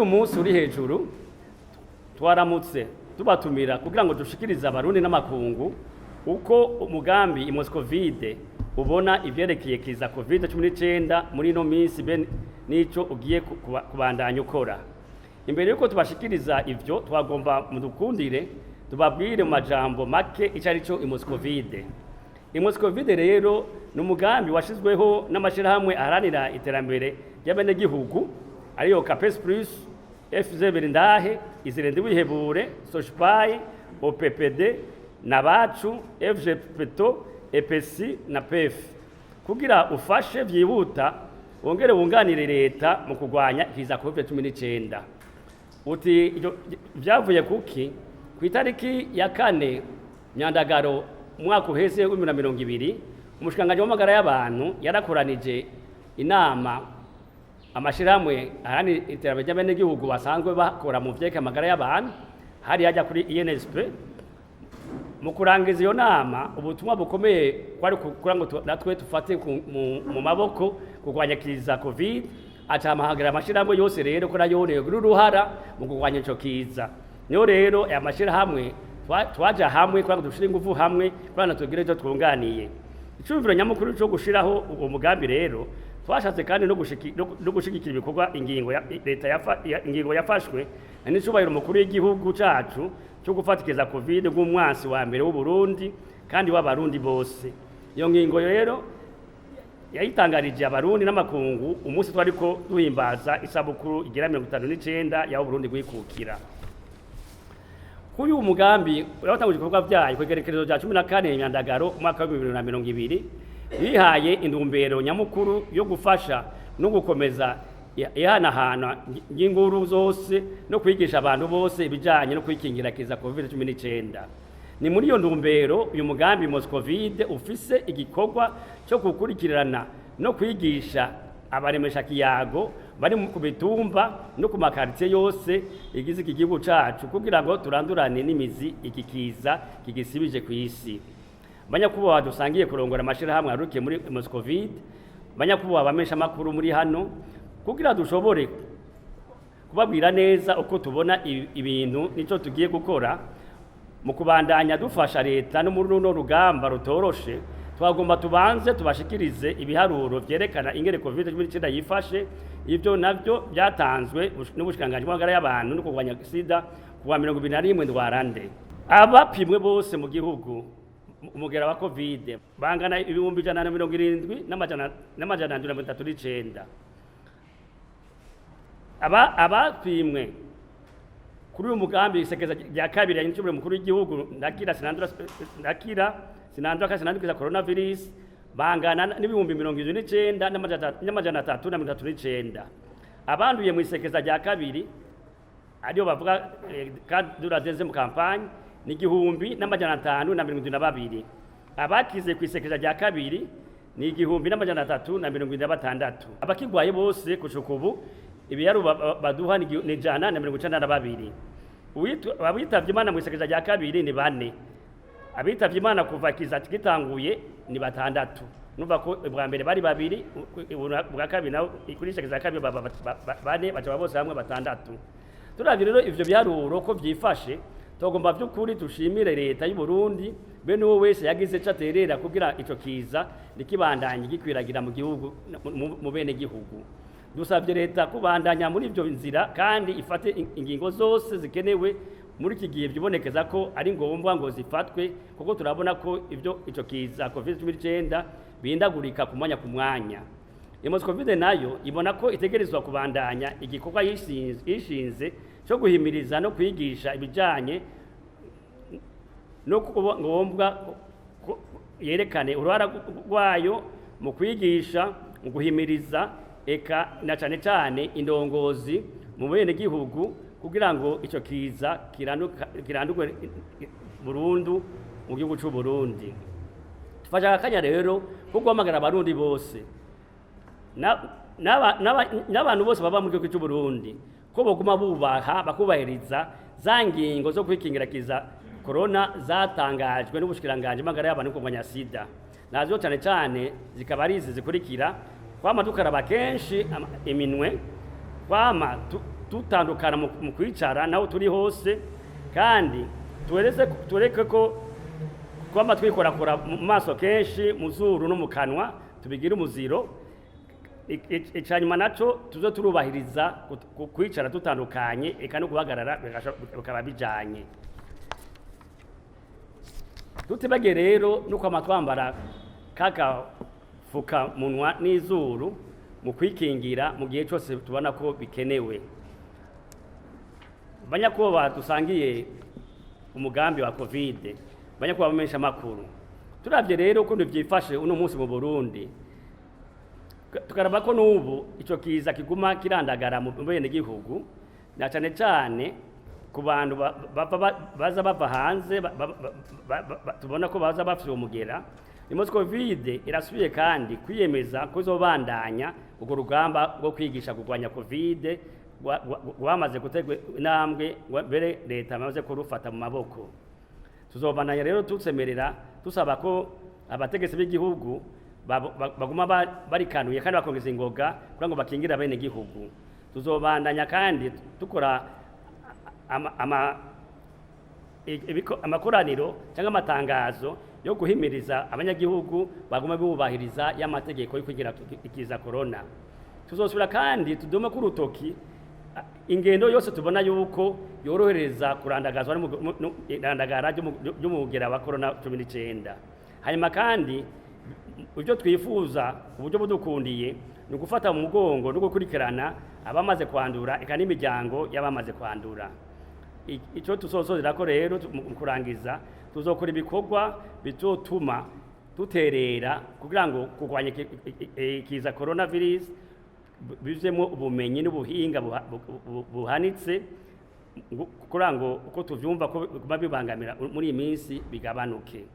uyu munsi uri hejuru twaramutse tubatumira kugira ngo dushikirize abarundi n'amakungu uko umugambi Imoscovide ubona ivyerekeye kiza COVID-19 muri ino minsi ben nico ugiye kubandanya ukora. Imbere yuko tubashikiriza ivyo twagomba mudukundire tubabwire mu majambo make icarico Imoscovide. Imoscovide rero n'umugambi washizweho n'amashirahamwe aharanira iterambere y'abene gihugu ariyo Capes Plus, FZ Berindahe, Izirende Wihebure, Soshpai, OPPD, Nabacu, FG Peto, EPC na PEF. Kugira ufashe vyihuta wongere wunganire leta mu kugwanya ikiza COVID-19. Uti vyavuye kuki ku itariki ya 4 Nyandagaro mwaka uheze wa 2020 umushikanganje w'amagara y'abantu yarakoranije inama amashirahamwe ahani iterambere ry'abene gihugu basanzwe bakora mu vyeka amagara y'abantu hari hajya kuri INSP mu kurangiza iyo nama ubutumwa bukomeye kwari kugira ngo natwe tufate mu maboko kugwanya kiza COVID acamahagara amashirahamwe yose rero ko nayone uruhara mu kugwanya ico kiza. Niyo rero aya mashirahamwe twaja hamwe kugira ngo dushire ingufu hamwe kugira ngo tugire icyo twunganiye. Icumviro nyamukuru cyo gushiraho uwo mugambi rero twashatse kandi no gushigikira ibikorwa ingingo ya leta ingingo yafashwe n'icubahiro mukuru y'igihugu cacu cyo gufatikiza COVID nk'umwansi wa mbere w'u Burundi kandi w'abarundi bose. Iyo ngingo rero yayitangarije abarundi n'amakungu umunsi twariko duhimbaza isabukuru igira 59 ya Burundi gwikukira. Kuyu umugambi uratanguje ibikorwa byayo kwegerekerezo rya 14 Nyandagaro umwaka wa 2020 yihaye indumbero nyamukuru yo gufasha no gukomeza ihanahana inguru zose no kwigisha abantu bose ibijanye no kwikingira kiza COVID-19. Ni muri iyo ndumbero uyu mugambi Imoscovide ufise igikorwa cyo gukurikirana no kwigisha abaremesha kiyago bari mu bitumba no ku makartie yose igize iki gihugu cacu kugira ngo turandurane n'imizi ikikiza kigisibije ku isi. Banyakubaha dusangiye kurongora amashirahamwe arukiye muri Imoscovide, banyakubaha bamesha makuru muri hano kugira dushobore kubabwira neza uko tubona ibintu nico tugiye gukora mu kubandanya dufasha leta no muri runo rugamba rutoroshe. Twagomba tubanze tubashikirize ibiharuro vyerekana ingere COVID-19 yifashe. Ivyo navyo byatanzwe n'ubushikanganje bw'amagara y'abantu no kugwanya sida kuwa 2021 ndwarande. Abapimwe bose mu gihugu umugera wa COVID bangana 170 n'amajana 139. Abapimwe kuri uyu mugambi isekeza rya kabiri ya nyicubure mukuru w'igihugu sinandura kiza coronavirus bangana n'ibihumbi 29 n'amajana 339. Abanduye mu isekeza rya kabiri ariyo bavuga kadura zenze mu kampanye ni 1572. Abakize ku isekeza rya kabiri ni 1376. Abakigwaye bose kushukubu ibiyaru baduha ni 192. Abitavye Imana mu isekeza rya kabiri ni 4. Abitavye Imana kuva kiza gitanguye ni 6. Numva ko bwa mbere bari 2 bwa kabiri naho kuri isekeza rya kabiri 4 baca bose hamwe 6. Turavye rero ivyo biharuro ko vyifashe tugomba by'ukuri tushimire leta y'u Burundi bene uwo wese yagize caterera kugira ico kiza nikibandanye gikwiragira mu gihugu mu bene gihugu. Dusabye leta kubandanya muri ivyo nzira kandi ifate ingingo zose zikenewe muri iki gihe byibonekeza ko ari ngombwa ngo zifatwe kuko turabona ko ivyo ico kiza COVID-19 bindagurika ku mwanya. Imoscovide nayo ibona ko itegerezwa kubandanya igikorwa yishinze cyo guhimiriza no kwigisha ibijanye no ngombwa yerekane uruhara rwayo mu kwigisha mu guhimiriza eka na cane indongozi mu bene gihugu kugira ngo ico kiza kirandukwe burundu mu gihugu cy'u Burundi. Tufasha akanya rero kugwamagara abarundi bose n'abantu bose baba mu gihugu cy'u Burundi ko boguma bubaha bakubahiriza za ngingo zo kwikingira kiza corona zatangajwe n'ubushikiranganje magara y'abantu kugwanya sida. Nazo cane zikaba ari izi zikurikira: kwama tukaraba kenshi iminwe, kwama dutandukana mu kwicara naho turi hose, kandi tureke ko kwama twikorakora mu maso kenshi, mu zuru no mu kanwa, tubigira umuziro. Icanyuma naco tuzo turubahiriza kwicara dutandukanye, eka no guhagarara bikaba bijanye. Tutibage rero nuko amatwambara kagafuka munwa n'izuru mu kwikingira mu gihe cyose tubona ko bikenewe. Banyakuba dusangiye umugambi wa Covid, banyakuba bamesha makuru. Turavye rero ko byifashe uno munsi mu Burundi, tukaraba ko n'ubu ico kiza kiguma kirandagara mu bene gihugu, na cyane ku bantu baza bava hanze, tubona ko baza bafite umugera. Covid irasubiye kandi kwiyemeza ko izobandanya urwo rugamba rwo kwigisha kurwanya Covid wamaze gutegwa intambwe mbere leta amaze kurufata mu maboko. Tuzobandanya rero tutsemerera tusaba ko abategetsi b'igihugu baguma barikanuye kandi bakongeza ingoga kugira ngo bakingira bene gihugu. Tuzobandanya kandi tukora amakoraniro cyangwa amatangazo yo guhimiriza abanyagihugu baguma bubahiriza y'amategeko yo kugira ikiza corona. Tuzosubira kandi tudume ku rutoki ingendo yose tubona yuko yorohereza kurandagazwa n'irandagara ry'umugera wa corona 19. Hanyuma kandi ibyo twifuza uburyo budukundiye ni gufata mu mugongo no gukurikirana abamaze kwandura eka n'imiryango y'abamaze kwandura. Icyo tusozera ko rero mu kurangiza tuzokora ibikorwa bitotuma duterera kugira ngo kurwanya ikiza coronavirus bizemo ubumenyi n'ubuhinga buhanitse, kugira ngo uko tuvyumva ko bibangamira muri iyi minsi bigabanuke.